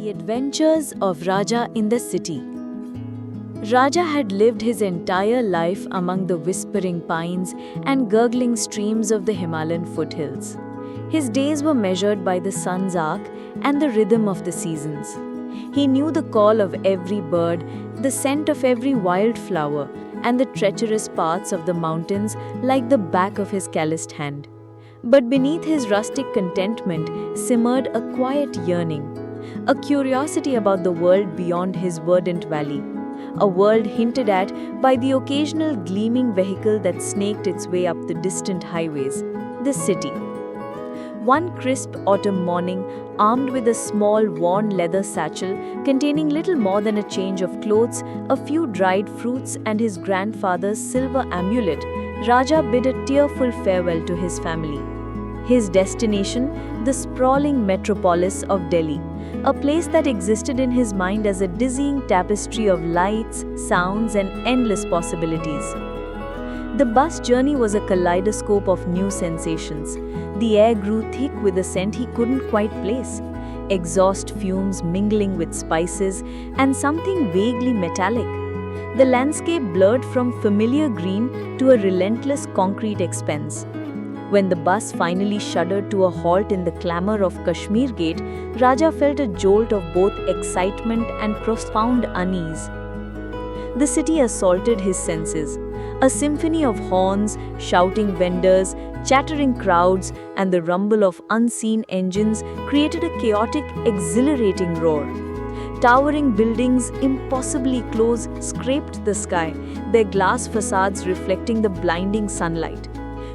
The Adventures of Raja in the City. Raja had lived his entire life among the whispering pines and gurgling streams of the Himalayan foothills. His days were measured by the sun's arc and the rhythm of the seasons. He knew the call of every bird, the scent of every wildflower, and the treacherous paths of the mountains like the back of his calloused hand. But beneath his rustic contentment simmered a quiet yearning, a curiosity about the world beyond his verdant valley, a world hinted at by the occasional gleaming vehicle that snaked its way up the distant highways, the city. One crisp autumn morning, armed with a small worn leather satchel containing little more than a change of clothes, a few dried fruits, and his grandfather's silver amulet, Raja bid a tearful farewell to his family. His destination, the sprawling metropolis of Delhi, a place that existed in his mind as a dizzying tapestry of lights, sounds, and endless possibilities. The bus journey was a kaleidoscope of new sensations. The air grew thick with a scent he couldn't quite place, exhaust fumes mingling with spices and something vaguely metallic. The landscape blurred from familiar green to a relentless concrete expanse. When the bus finally shuddered to a halt in the clamor of Kashmir Gate, Raja felt a jolt of both excitement and profound unease. The city assaulted his senses. A symphony of horns, shouting vendors, chattering crowds, and the rumble of unseen engines created a chaotic, exhilarating roar. Towering buildings, impossibly close, scraped the sky, their glass facades reflecting the blinding sunlight.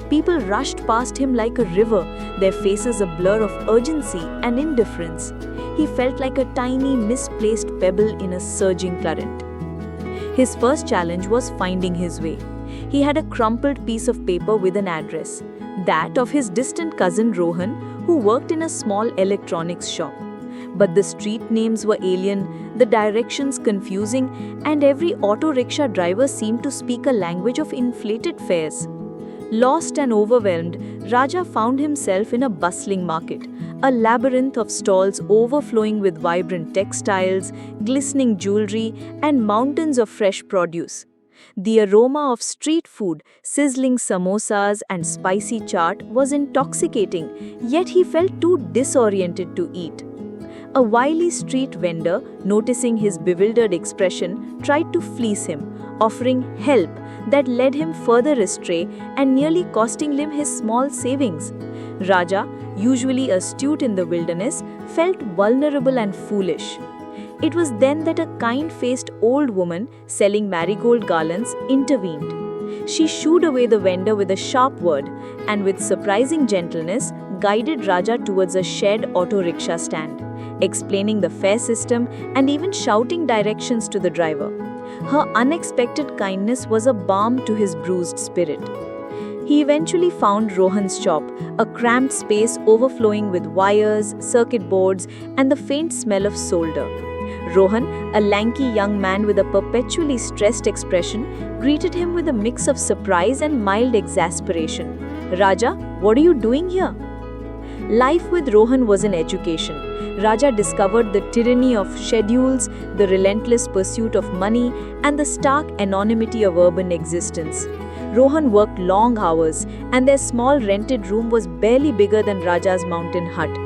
People rushed past him like a river, their faces a blur of urgency and indifference. He felt like a tiny, misplaced pebble in a surging current. His first challenge was finding his way. He had a crumpled piece of paper with an address, that of his distant cousin Rohan, who worked in a small electronics shop. But the street names were alien, the directions confusing, and every auto rickshaw driver seemed to speak a language of inflated fares. Lost and overwhelmed, Raja found himself in a bustling market, a labyrinth of stalls overflowing with vibrant textiles, glistening jewelry, and mountains of fresh produce. The aroma of street food, sizzling samosas, and spicy chaat was intoxicating, yet he felt too disoriented to eat. A wily street vendor, noticing his bewildered expression, tried to fleece him, offering help that led him further astray and nearly costing him his small savings. Raja, usually astute in the wilderness, felt vulnerable and foolish. It was then that a kind-faced old woman selling marigold garlands intervened. She shooed away the vendor with a sharp word and with surprising gentleness guided Raja towards a shared auto rickshaw stand, explaining the fare system and even shouting directions to the driver. Her unexpected kindness was a balm to his bruised spirit. He eventually found Rohan's shop, a cramped space overflowing with wires, circuit boards, and the faint smell of solder. Rohan, a lanky young man with a perpetually stressed expression, greeted him with a mix of surprise and mild exasperation. "Raja, what are you doing here?" Life with Rohan was an education. Raja discovered the tyranny of schedules, the relentless pursuit of money, and the stark anonymity of urban existence. Rohan worked long hours, and their small rented room was barely bigger than Raja's mountain hut.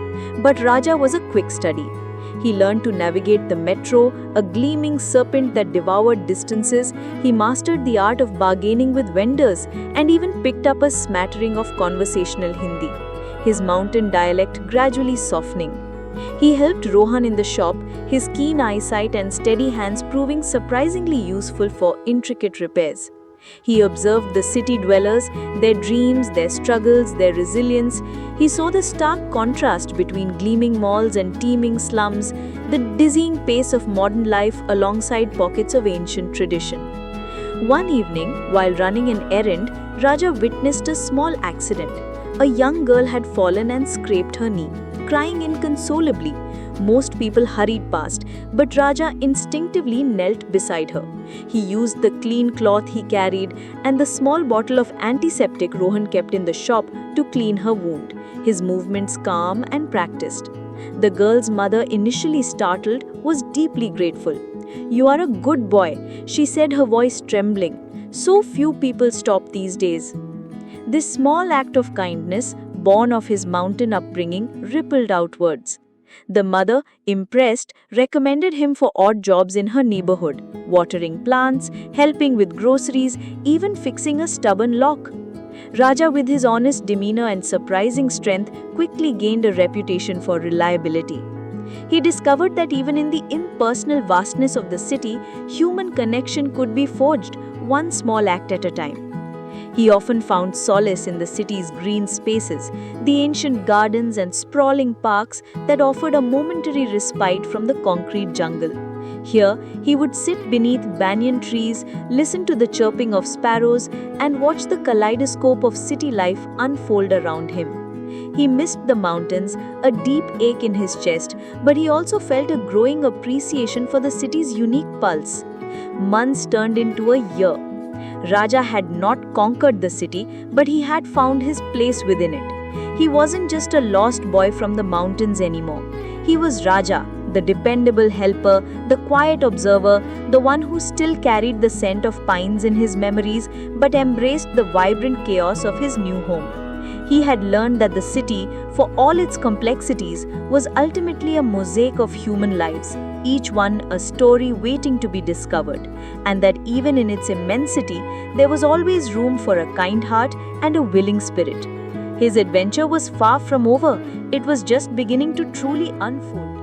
But Raja was a quick study. He learned to navigate the metro, a gleaming serpent that devoured distances. He mastered the art of bargaining with vendors, and even picked up a smattering of conversational Hindi, his mountain dialect gradually softening. He helped Rohan in the shop, his keen eyesight and steady hands proving surprisingly useful for intricate repairs. He observed the city dwellers, their dreams, their struggles, their resilience. He saw the stark contrast between gleaming malls and teeming slums, the dizzying pace of modern life alongside pockets of ancient tradition. One evening, while running an errand, Raja witnessed a small accident. A young girl had fallen and scraped her knee, crying inconsolably. Most people hurried past, but Raja instinctively knelt beside her. He used the clean cloth he carried and the small bottle of antiseptic Rohan kept in the shop to clean her wound, his movements calm and practiced. The girl's mother, initially startled, was deeply grateful. "You are a good boy," she said, her voice trembling. "So few people stop these days." This small act of kindness, born of his mountain upbringing, rippled outwards. The mother, impressed, recommended him for odd jobs in her neighborhood, watering plants, helping with groceries, even fixing a stubborn lock. Raja, with his honest demeanor and surprising strength, quickly gained a reputation for reliability. He discovered that even in the impersonal vastness of the city, human connection could be forged, one small act at a time. He often found solace in the city's green spaces, the ancient gardens and sprawling parks that offered a momentary respite from the concrete jungle. Here, he would sit beneath banyan trees, listen to the chirping of sparrows, and watch the kaleidoscope of city life unfold around him. He missed the mountains, a deep ache in his chest, but he also felt a growing appreciation for the city's unique pulse. Months turned into a year. Raja had not conquered the city, but he had found his place within it. He wasn't just a lost boy from the mountains anymore. He was Raja, the dependable helper, the quiet observer, the one who still carried the scent of pines in his memories but embraced the vibrant chaos of his new home. He had learned that the city, for all its complexities, was ultimately a mosaic of human lives, each one a story waiting to be discovered, and that even in its immensity, there was always room for a kind heart and a willing spirit. His adventure was far from over, it was just beginning to truly unfold.